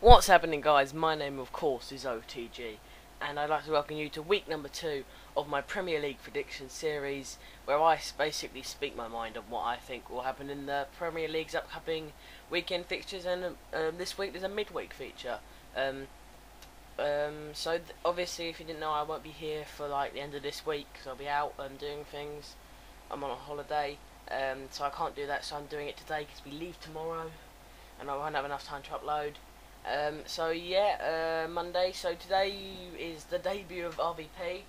What's happening, guys? My name of course is OTG, and I'd like to welcome you to week number 2 of my Premier League prediction series, where I basically speak my mind on what I think will happen in the Premier League's upcoming weekend fixtures. And this week there's a midweek feature. Obviously, if you didn't know, I won't be here for like the end of this week because I'll be out doing things. I'm on a holiday, so I can't do that. So I'm doing it today because we leave tomorrow, and I won't have enough time to upload. Monday. So today is the debut of RVP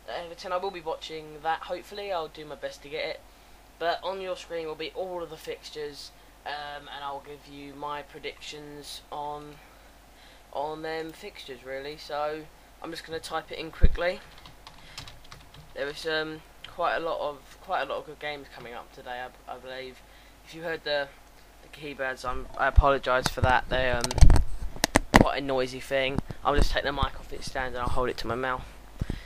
at Everton. I will be watching that. Hopefully, I'll do my best to get it. But on your screen will be all of the fixtures, and I'll give you my predictions on them fixtures really. So I'm just going to type it in quickly. There was quite a lot of good games coming up today. I believe. If you heard the keyboards, I apologise for that. They quite a noisy thing. I'll just take the mic off its stand and I'll hold it to my mouth.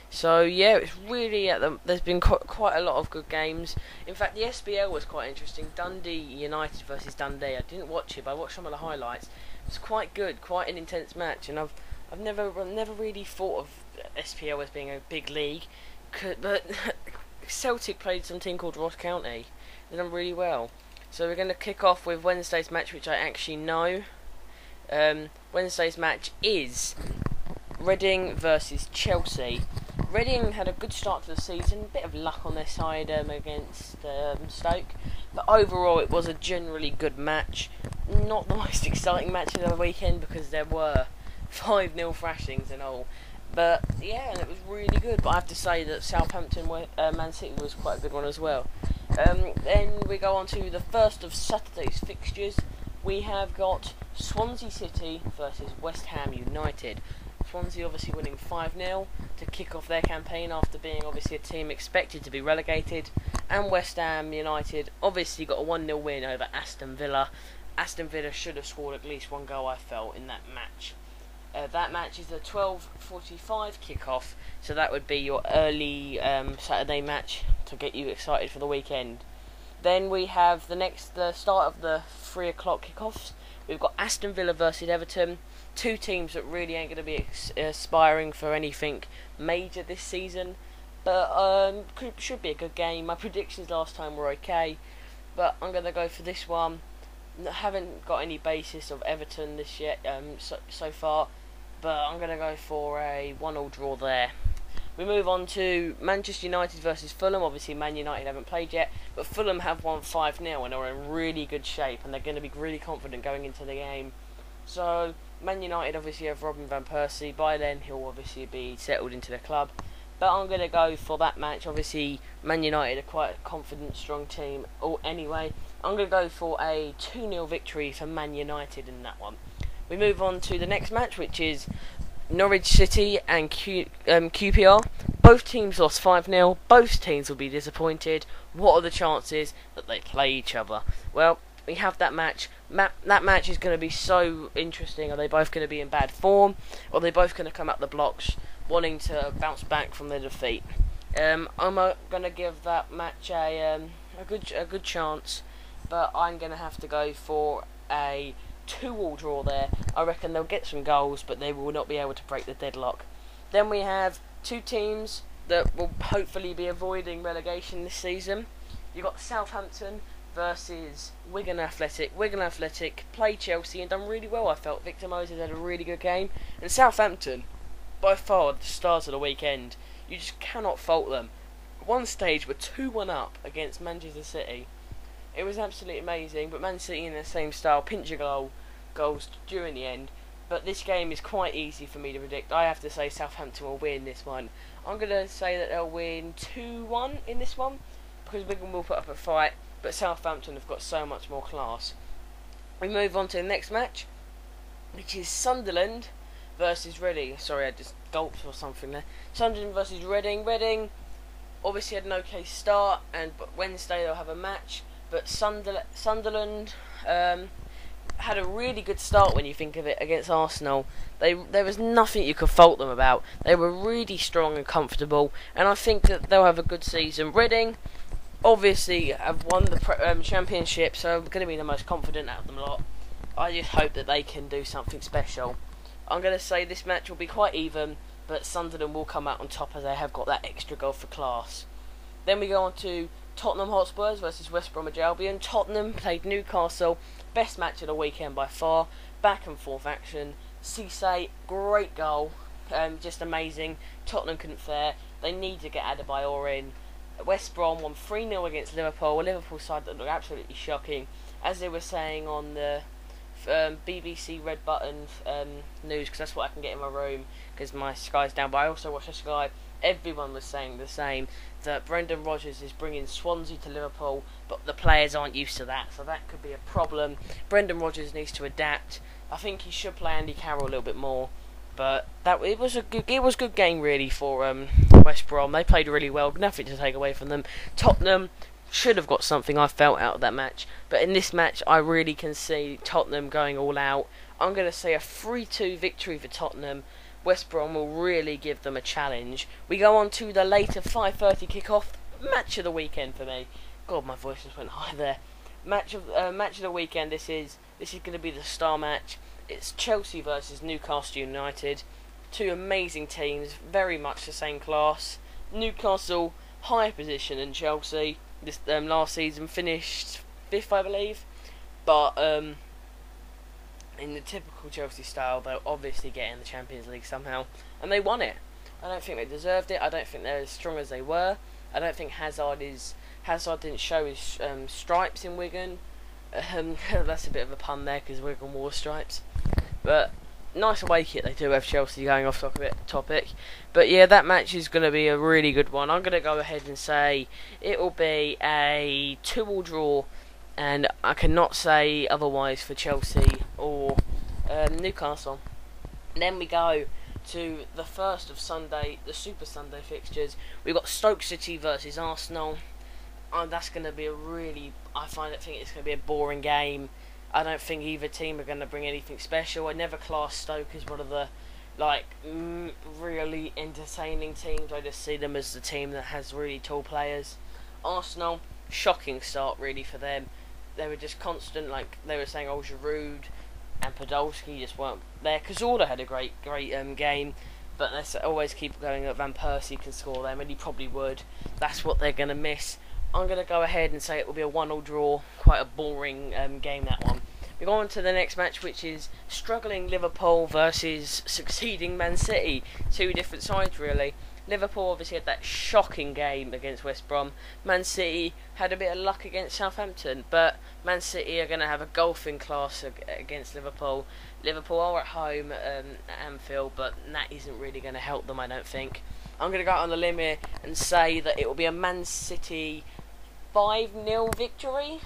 So yeah, it's really there's been quite a lot of good games. In fact, the SBL was quite interesting. Dundee United versus Dundee. I didn't watch it, but I watched some of the highlights. It's quite good, quite an intense match, and I've never really thought of SPL as being a big league, but Celtic played some team called Ross County. They've done really well. So we're going to kick off with Wednesday's match, which I actually know. Wednesday's match is Reading versus Chelsea. Reading had a good start to the season, a bit of luck on their side against Stoke, but overall it was a generally good match. Not the most exciting match of the weekend because there were 5-0 thrashings and all, but yeah, and it was really good. But I have to say that Southampton, Man City was quite a good one as well. Then we go on to the first of Saturday's fixtures. We have got Swansea City versus West Ham United. Swansea obviously winning 5-0 to kick off their campaign after being obviously a team expected to be relegated. And West Ham United obviously got a 1-0 win over Aston Villa. Aston Villa should have scored at least one goal, I felt, in that match. That match is a 12:45 kick-off, so that would be your early Saturday match to get you excited for the weekend. Then we have the start of the 3 o'clock kickoffs. We've got Aston Villa versus Everton. Two teams that really ain't going to be aspiring for anything major this season, but should be a good game. My predictions last time were okay, but I'm going to go for this one. I haven't got any basis of Everton this yet so far, but I'm going to go for a 1-1 draw there. We move on to Manchester United versus Fulham. Obviously, Man United haven't played yet, but Fulham have won 5-0 and are in really good shape, and they're going to be really confident going into the game. So, Man United obviously have Robin van Persie. By then, he'll obviously be settled into the club. But I'm going to go for that match. Obviously, Man United are quite a confident, strong team. Anyway, I'm going to go for a 2-0 victory for Man United in that one. We move on to the next match, which is Norwich City and QPR. Both teams lost 5-0. Both teams will be disappointed. What are the chances that they play each other? Well, we have that match. That match is going to be so interesting. Are they both going to be in bad form, or are they both going to come up the blocks wanting to bounce back from their defeat? I'm going to give that match a good chance, but I'm going to have to go for a 2-2 draw there. I reckon they'll get some goals, but they will not be able to break the deadlock. Then we have two teams that will hopefully be avoiding relegation this season. You've got Southampton versus Wigan Athletic. Wigan Athletic played Chelsea and done really well, I felt. Victor Moses had a really good game. And Southampton, by far the stars of the weekend. You just cannot fault them. At one stage were 2-1 up against Manchester City. It was absolutely amazing, but Man City in the same style, pinch goals during the end. But this game is quite easy for me to predict. I have to say Southampton will win this one. I'm going to say that they'll win 2-1 in this one, because Wigan will put up a fight, but Southampton have got so much more class. We move on to the next match, which is Sunderland versus Reading. Sorry, I just gulped or something there. Sunderland versus Reading. Reading obviously had an okay start, but Wednesday they'll have a match. But Sunderland had a really good start when you think of it against Arsenal. There was nothing you could fault them about. They were really strong and comfortable, and I think that they'll have a good season. Reading obviously have won the Championship, so going to be the most confident out of them lot. I just hope that they can do something special. I'm going to say this match will be quite even, but Sunderland will come out on top as they have got that extra goal for class. Then we go on to Tottenham Hotspurs versus West Bromwich Albion. Tottenham played Newcastle, best match of the weekend by far, back and forth action. Cisse, great goal, just amazing. Tottenham couldn't fare, they need to get Adebayor in. West Brom won 3-0 against Liverpool, a Liverpool side that looked absolutely shocking. As they were saying on the BBC Red Button news, because that's what I can get in my room, because my Sky's down, but I also watch the Sky. Everyone was saying the same, that Brendan Rodgers is bringing Swansea to Liverpool, but the players aren't used to that, so that could be a problem. Brendan Rodgers needs to adapt. I think he should play Andy Carroll a little bit more, but it was a good game really for West Brom. They played really well, nothing to take away from them. Tottenham should have got something, I felt, out of that match, but in this match I really can see Tottenham going all out. I'm going to say a 3-2 victory for Tottenham. West Brom will really give them a challenge. We go on to the later 5:30 kick-off, match of the weekend for me. God, my voice just went high there. Match of the weekend. This is going to be the star match. It's Chelsea versus Newcastle United. Two amazing teams, very much the same class. Newcastle higher position than Chelsea. This last season finished 5th, I believe, but in the typical Chelsea style, they'll obviously get in the Champions League somehow, and they won it. I don't think they deserved it. I don't think they're as strong as they were. I don't think Hazard didn't show his stripes in Wigan. That's a bit of a pun there, because Wigan wore stripes. But nice away kit they do have, Chelsea, going off topic. But yeah, that match is going to be a really good one. I'm going to go ahead and say it will be a 2-2 draw, and I cannot say otherwise for Chelsea or Newcastle. And then we go to the first of Sunday, the Super Sunday fixtures. We've got Stoke City versus Arsenal. That's going to be I think it's going to be a boring game. I don't think either team are going to bring anything special. I never class Stoke as one of the really entertaining teams. I just see them as the team that has really tall players. Arsenal, shocking start really for them. They were just constant, like they were saying, Giroud and Podolski just weren't there. Cazorla had a great game, but they always keep going that Van Persie can score them, and he probably would. That's what they're going to miss. I'm going to go ahead and say it will be a 1-1 draw, quite a boring game, that one. We go on to the next match, which is struggling Liverpool versus succeeding Man City. Two different sides really. Liverpool obviously had that shocking game against West Brom. Man City had a bit of luck against Southampton, but Man City are going to have a golfing class against Liverpool. Liverpool are at home at Anfield, but that isn't really going to help them, I don't think. I'm going to go out on the limb here and say that it will be a Man City 5-0 victory.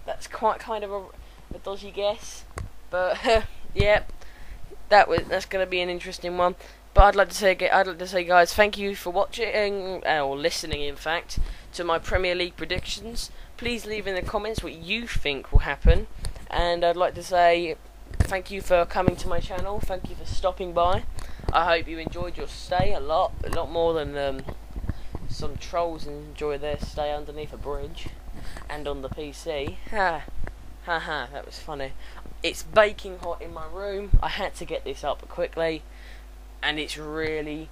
That's quite kind of a dodgy guess, but yeah, that's going to be an interesting one. But I'd like to say, guys, thank you for watching or listening, in fact, to my Premier League predictions. Please leave in the comments what you think will happen, and I'd like to say thank you for coming to my channel. Thank you for stopping by. I hope you enjoyed your stay a lot more than some trolls enjoy their stay underneath a bridge and on the PC. Ha ha, that was funny. It's baking hot in my room. I had to get this up quickly, and it's really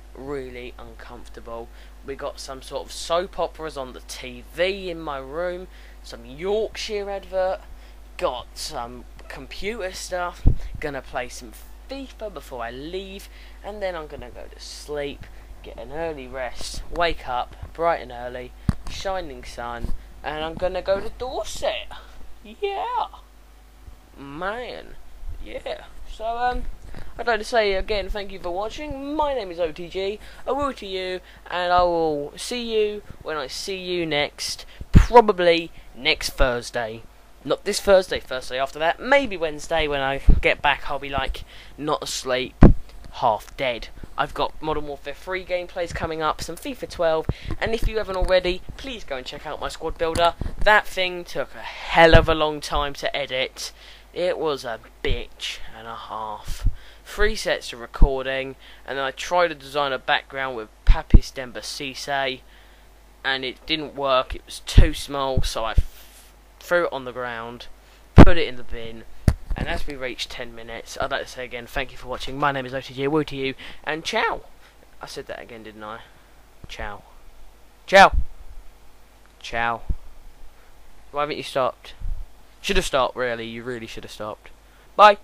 uncomfortable. We got some sort of soap operas on the TV in my room, some Yorkshire advert, got some computer stuff, gonna play some FIFA before I leave, and then I'm gonna go to sleep, get an early rest, wake up bright and early, shining sun, and I'm gonna go to Dorset. Yeah, man, yeah. So I'd like to say again, thank you for watching. My name is OTG, a woo to you, and I will see you when I see you next, probably next Thursday. Not this Thursday, Thursday after that, maybe Wednesday when I get back. I'll be like, not asleep, half dead. I've got Modern Warfare 3 gameplays coming up, some FIFA 12, and if you haven't already, please go and check out my squad builder. That thing took a hell of a long time to edit. It was a bitch and a half. 3 sets of recording, and then I tried to design a background with Papis Demba Cisse, and it didn't work. It was too small, so I threw it on the ground, put it in the bin, And as we reach 10 minutes, I'd like to say again, thank you for watching. My name is OTG, woo to you, and ciao. I said that again, didn't I? Ciao. Ciao. Ciao. Why haven't you stopped? Should have stopped, really. You really should have stopped. Bye.